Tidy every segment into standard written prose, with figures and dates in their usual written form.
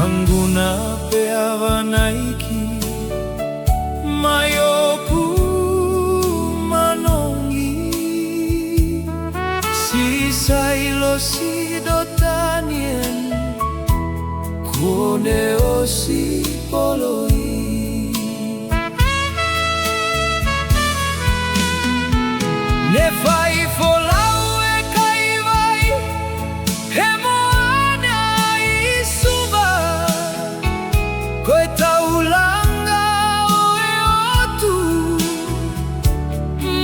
Hanguna peava naiki maiopu manongi si Sailosi Dotanien koneosi poloi ne fai folau e kaivai he moana isuva koe taulanga oe otu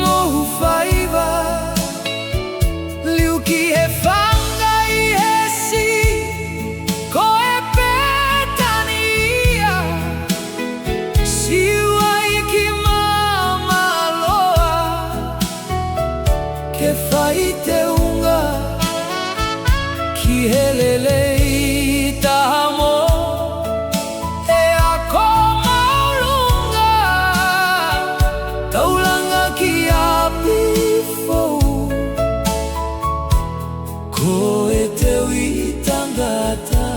mohu faiva liuki he fanga I hesi koe petania siwa iki mama loa ke fai te unga ki helele itahamo e ako maulunga taulanga ki api fou koe te uitangata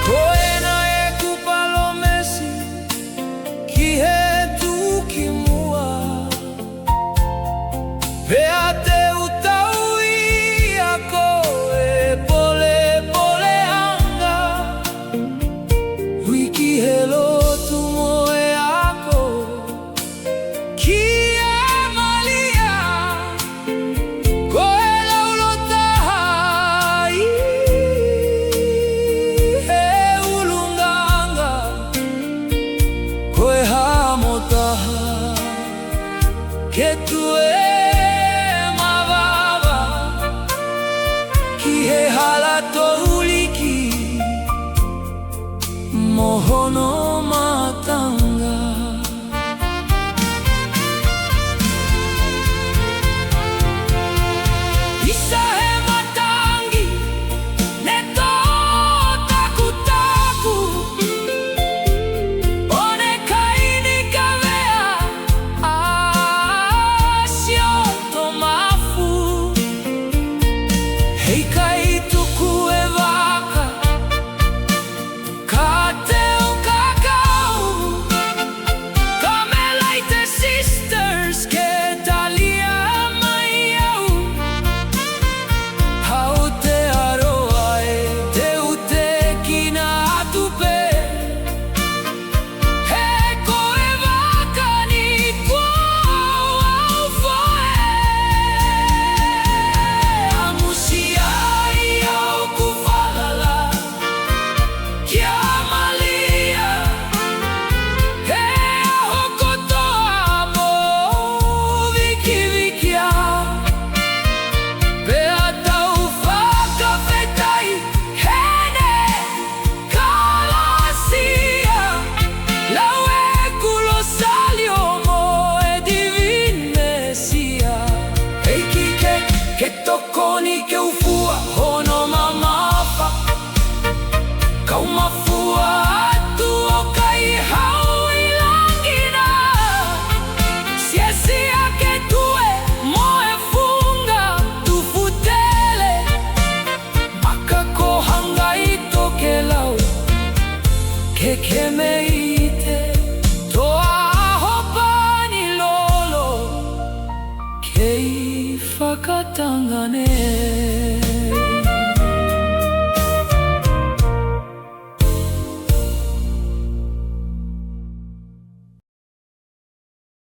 koe na e kupalomesi ki he tuki mua pea te utaui a koe pole pole anga wiki he lotu moe ako ki e malia koe laulotahai he ulunganga koe hamotaha ke tue mavava ki he halato uliki mohono matanga isa he matangi ne to taku taku one kaini kavea asio tomafu hei kai tuku e vaka kateo kakao kamelaite sisters ke talia maiau hau te aroa e te ute kina atupe he koe vaka ni kuau au foe amusia I au kufalala kia malia he ahokotoa mo viki vikia pea tau whakawhetai hene kalasia lau e kulosalio mo e divinesia hei kike ke tokoni ke ufua hono mamafa kau mafua atu o kai hau I langina siesia ke tue moe funga tu futele makako hangai toke lau ke kemeite toa hopani lolo kei whakatangane